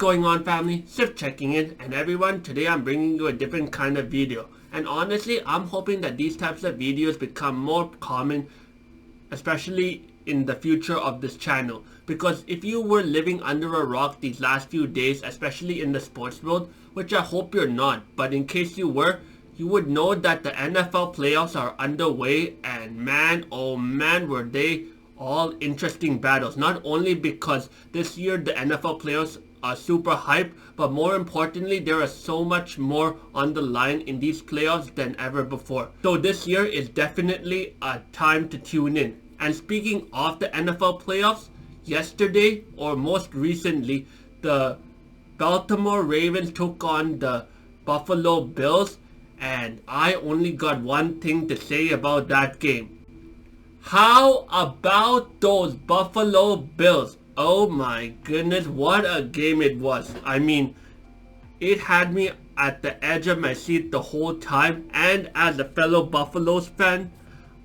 going on, family? Sif checking in, and everyone, today I'm bringing you a different kind of video. And honestly, I'm hoping that these types of videos become more common, especially in the future of this channel. Because if you were living under a rock these last few days, especially in the sports world, which I hope you're not, but in case you were, you would know that the NFL playoffs are underway, and man, oh man, were they all interesting battles. Not only because this year the NFL playoffs are super hype, but more importantly, there is so much more on the line in these playoffs than ever before. So this year is definitely a time to tune in. And speaking of the NFL playoffs, yesterday, or most recently, the Baltimore Ravens took on the Buffalo Bills, and I only got one thing to say about that game. How about those Buffalo Bills? Oh my goodness, what a game it was. I mean, it had me at the edge of my seat the whole time, and as a fellow Buffaloes fan,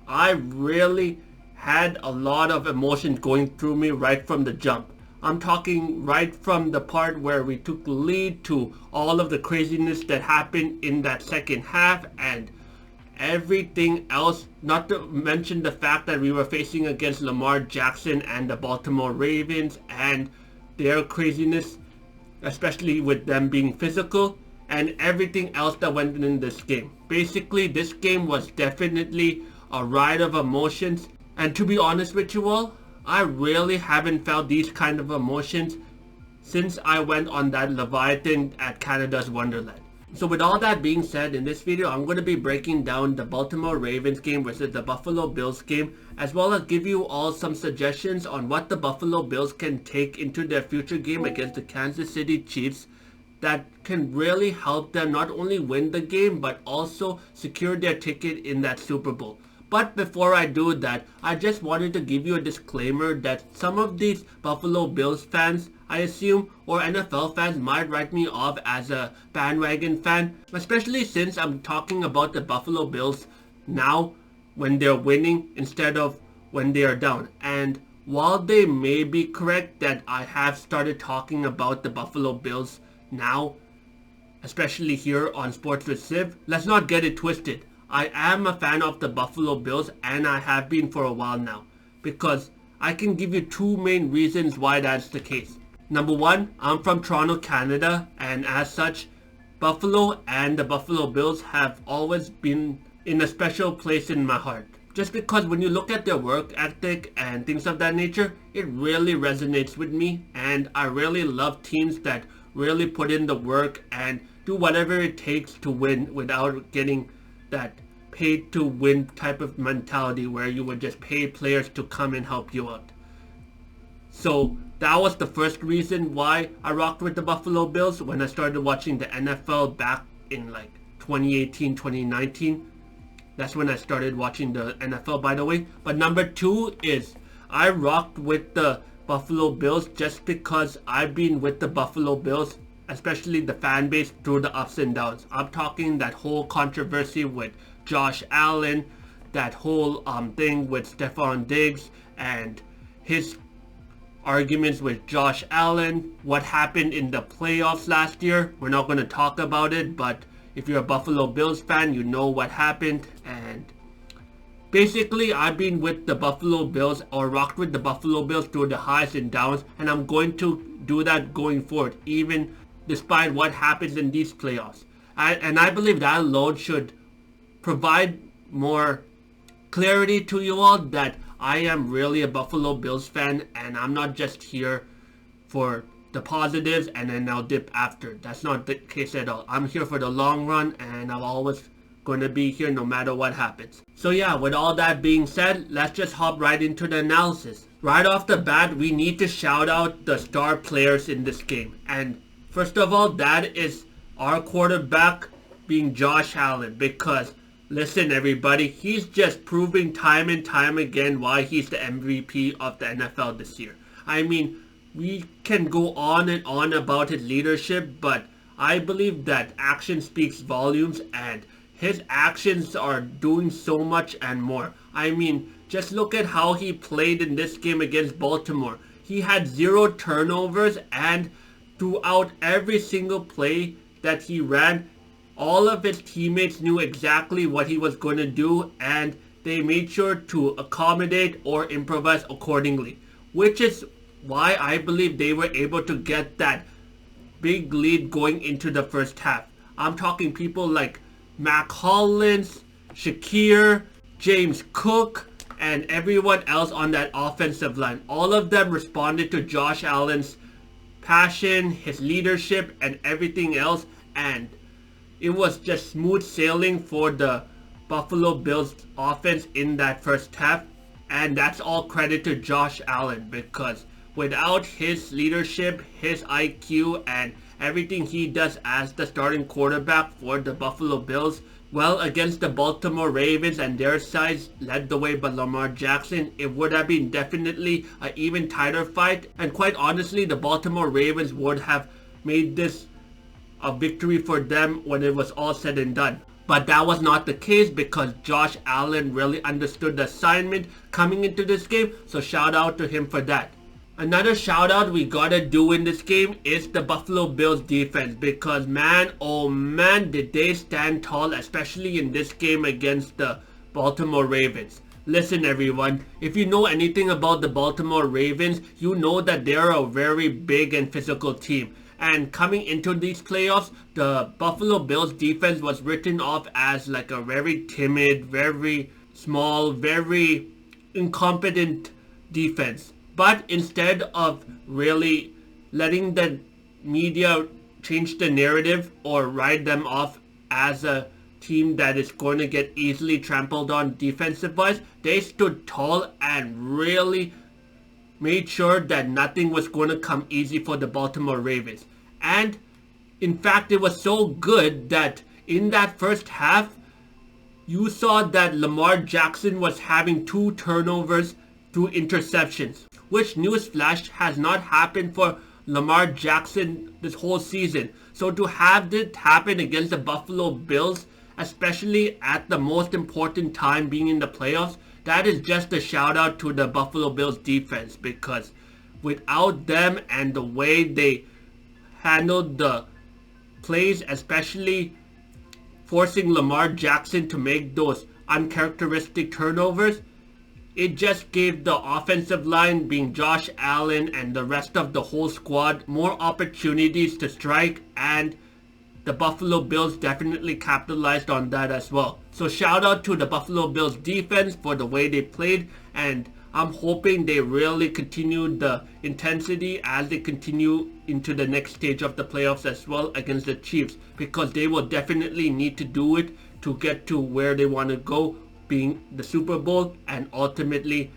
I really had a lot of emotions going through me right from the jump. I'm talking right from the part where we took the lead to all of the craziness that happened in that second half and everything else, not to mention the fact that we were facing against Lamar Jackson and the Baltimore Ravens and their craziness, especially with them being physical, and everything else that went in this game. Basically, this game was definitely a ride of emotions, and to be honest with you all, I really haven't felt these kind of emotions since I went on that Leviathan at Canada's Wonderland. So with all that being said, in this video I'm going to be breaking down the Baltimore Ravens game versus the Buffalo Bills game, as well as give you all some suggestions on what the Buffalo Bills can take into their future game against the Kansas City Chiefs that can really help them not only win the game but also secure their ticket in that Super Bowl. But before I do that, I just wanted to give you a disclaimer that some of these Buffalo Bills fans, I assume, or NFL fans might write me off as a bandwagon fan, especially since I'm talking about the Buffalo Bills now when they're winning instead of when they are down. And while they may be correct that I have started talking about the Buffalo Bills now, especially here on Sports with Civ, let's not get it twisted. I am a fan of the Buffalo Bills, and I have been for a while now, because I can give you two main reasons why that's the case. Number one, I'm from Toronto, Canada, and as such, Buffalo and the Buffalo Bills have always been in a special place in my heart. Just because when you look at their work ethic and things of that nature, it really resonates with me, and I really love teams that really put in the work and do whatever it takes to win without getting that paid to win type of mentality where you would just pay players to come and help you out. So that was the first reason why I rocked with the Buffalo Bills when I started watching the NFL back in like 2018, 2019. That's when I started watching the NFL, by the way. But number two is I rocked with the Buffalo Bills just because I've been with the Buffalo Bills, especially the fan base, through the ups and downs. I'm talking that whole controversy with Josh Allen, that whole thing with Stephon Diggs and his arguments with Josh Allen, what happened in the playoffs last year. We're not going to talk about it, but if you're a Buffalo Bills fan, you know what happened. And basically, I've been with the Buffalo Bills, or rocked with the Buffalo Bills through the highs and downs, and I'm going to do that going forward, even despite what happens in these playoffs. And I believe that alone should provide more clarity to you all that I am really a Buffalo Bills fan, and I'm not just here for the positives and then I'll dip after. That's not the case at all. I'm here for the long run, and I'm always going to be here no matter what happens. So yeah, with all that being said, let's just hop right into the analysis. Right off the bat, we need to shout out the star players in this game. And first of all, that is our quarterback being Josh Allen, because listen everybody, he's just proving time and time again why he's the MVP of the NFL this year. I mean, we can go on and on about his leadership, but I believe that action speaks volumes, and his actions are doing so much and more. I mean, just look at how he played in this game against Baltimore. He had 0 turnovers and throughout every single play that he ran, all of his teammates knew exactly what he was going to do, and they made sure to accommodate or improvise accordingly, which is why I believe they were able to get that big lead going into the first half. I'm talking people like Mac Hollins, Shakir, James Cook, and everyone else on that offensive line. All of them responded to Josh Allen's passion, his leadership, and everything else, and it was just smooth sailing for the Buffalo Bills offense in that first half, and that's all credit to Josh Allen, because without his leadership, his IQ, and everything he does as the starting quarterback for the Buffalo Bills, well, against the Baltimore Ravens and their sides led the way by Lamar Jackson, it would have been definitely an even tighter fight, and quite honestly, the Baltimore Ravens would have made this a victory for them when it was all said and done. But that was not the case, because Josh Allen really understood the assignment coming into this game, so shout out to him for that. Another shout out we gotta do in this game is the Buffalo Bills defense, because man, oh man, did they stand tall, especially in this game against the Baltimore Ravens. Listen everyone, if you know anything about the Baltimore Ravens, you know that they're a very big and physical team. And coming into these playoffs, the Buffalo Bills defense was written off as like a very timid, very small, very incompetent defense. But instead of really letting the media change the narrative or write them off as a team that is going to get easily trampled on defensive-wise, they stood tall and really made sure that nothing was going to come easy for the Baltimore Ravens. And in fact, it was so good that in that first half, you saw that Lamar Jackson was having 2 turnovers through interceptions, which, newsflash, has not happened for Lamar Jackson this whole season. So to have this happen against the Buffalo Bills, especially at the most important time being in the playoffs, that is just a shout out to the Buffalo Bills defense, because without them and the way they handled the plays, especially forcing Lamar Jackson to make those uncharacteristic turnovers, it just gave the offensive line, being Josh Allen and the rest of the whole squad, more opportunities to strike, and the Buffalo Bills definitely capitalized on that as well. So shout out to the Buffalo Bills defense for the way they played, and I'm hoping they really continue the intensity as they continue into the next stage of the playoffs as well against the Chiefs, because they will definitely need to do it to get to where they want to go, being the Super Bowl, and ultimately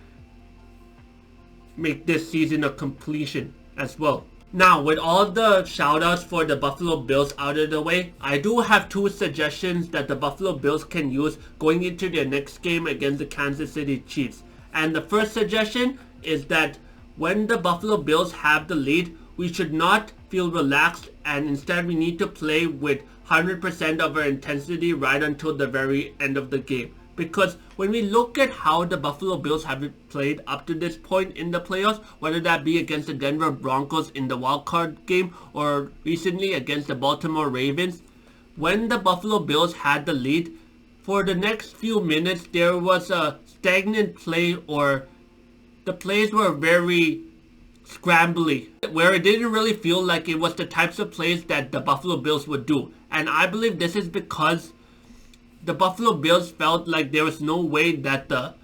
make this season a completion as well. Now, with all the shoutouts for the Buffalo Bills out of the way, I do have 2 suggestions that the Buffalo Bills can use going into their next game against the Kansas City Chiefs. And the first suggestion is that when the Buffalo Bills have the lead, we should not feel relaxed, and instead we need to play with 100% of our intensity right until the very end of the game. Because when we look at how the Buffalo Bills have played up to this point in the playoffs, whether that be against the Denver Broncos in the wildcard game or recently against the Baltimore Ravens, when the Buffalo Bills had the lead, for the next few minutes there was a stagnant play, or the plays were very scrambly, where it didn't really feel like it was the types of plays that the Buffalo Bills would do. And I believe this is because the Buffalo Bills felt like there was no way that the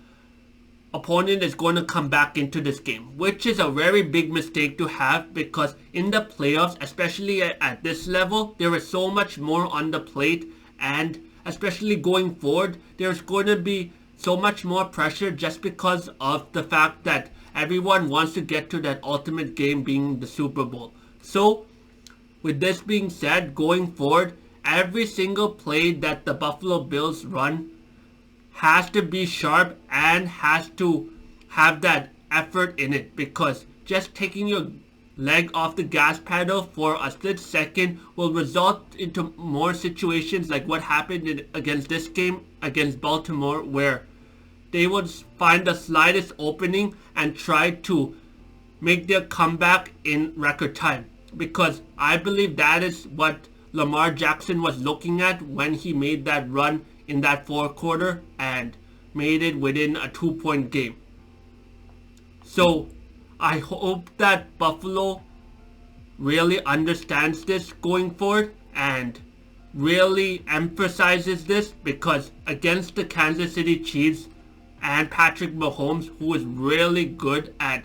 opponent is going to come back into this game, which is a very big mistake to have, because in the playoffs, especially at this level, there is so much more on the plate, and especially going forward, there's going to be so much more pressure just because of the fact that everyone wants to get to that ultimate game, being the Super Bowl. So with this being said, going forward, every single play that the Buffalo Bills run has to be sharp and has to have that effort in it, because just taking your leg off the gas pedal for a split second will result into more situations like what happened against this game against Baltimore, where they would find the slightest opening and try to make their comeback in record time. because I believe that is what Lamar Jackson was looking at when he made that run in that fourth quarter and made it within a 2-point game. So I hope that Buffalo really understands this going forward and really emphasizes this, because against the Kansas City Chiefs and Patrick Mahomes, who is really good at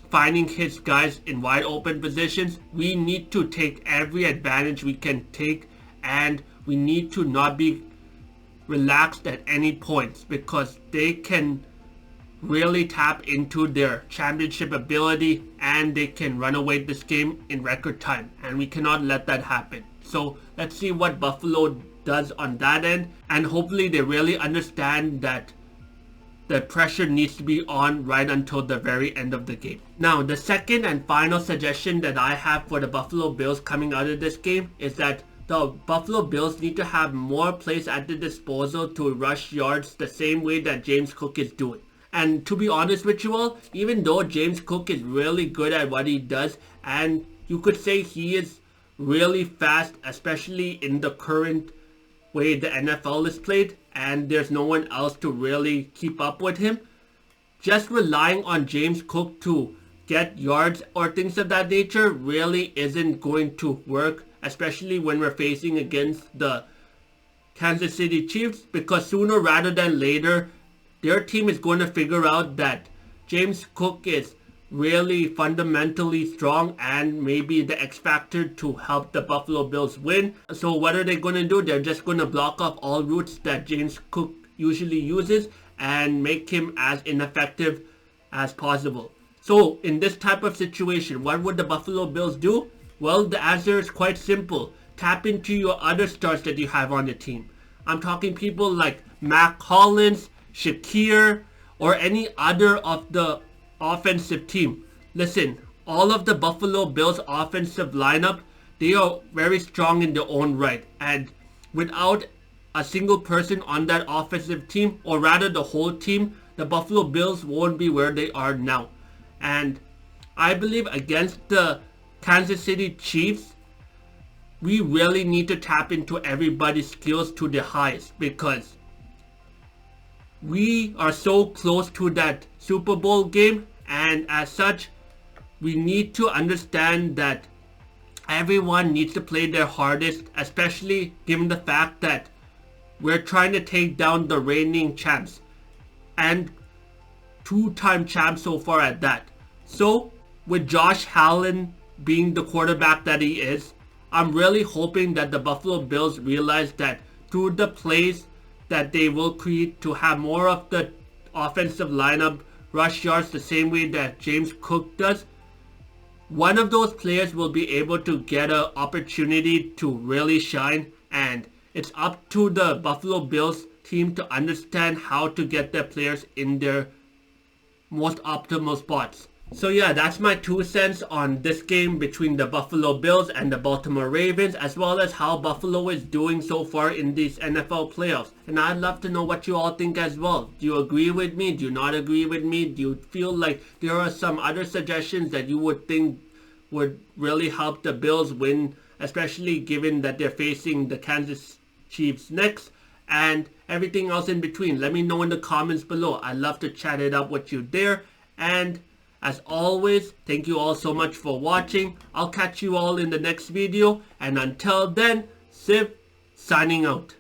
finding his guys in wide open positions, we need to take every advantage we can take, and we need to not be relaxed at any points, because they can really tap into their championship ability and they can run away this game in record time, and we cannot let that happen. So let's see what Buffalo does on that end, and hopefully they really understand that the pressure needs to be on right until the very end of the game. Now, the second and final suggestion that I have for the Buffalo Bills coming out of this game is that the Buffalo Bills need to have more plays at their disposal to rush yards the same way that James Cook is doing. And to be honest with you all, even though James Cook is really good at what he does, and you could say he is really fast, especially in the current way the NFL is played, and there's no one else to really keep up with him, just relying on James Cook to get yards or things of that nature really isn't going to work, especially when we're facing against the Kansas City Chiefs, because sooner rather than later, their team is going to figure out that James Cook is really fundamentally strong and maybe the X factor to help the Buffalo Bills win. So what are they going to do? They're just going to block off all routes that James Cook usually uses and make him as ineffective as possible. So in this type of situation, what would the Buffalo Bills do? Well, the answer is quite simple. Tap into your other stars that you have on the team. I'm talking people like Mac Hollins, Shakir, or any other of the offensive team. Listen, all of the Buffalo Bills offensive lineup, they are very strong in their own right, and without a single person on that offensive team, or rather the whole team, the Buffalo Bills won't be where they are now. And I believe against the Kansas City Chiefs, we really need to tap into everybody's skills to the highest, because we are so close to that Super Bowl game, and as such, we need to understand that everyone needs to play their hardest, especially given the fact that we're trying to take down the reigning champs and two-time champs so far at that. So with Josh Allen being the quarterback that he is, I'm really hoping that the Buffalo Bills realize that through the plays that they will create to have more of the offensive lineup rush yards the same way that James Cook does, one of those players will be able to get an opportunity to really shine, and it's up to the Buffalo Bills team to understand how to get their players in their most optimal spots. So yeah, that's my 2 cents on this game between the Buffalo Bills and the Baltimore Ravens, as well as how Buffalo is doing so far in these NFL playoffs. And I'd love to know what you all think as well. Do you agree with me? Do you not agree with me? Do you feel like there are some other suggestions that you would think would really help the Bills win, especially given that they're facing the Kansas Chiefs next, and everything else in between? Let me know in the comments below. I'd love to chat it up with you there. And as always, thank you all so much for watching. I'll catch you all in the next video. And until then, Civ signing out.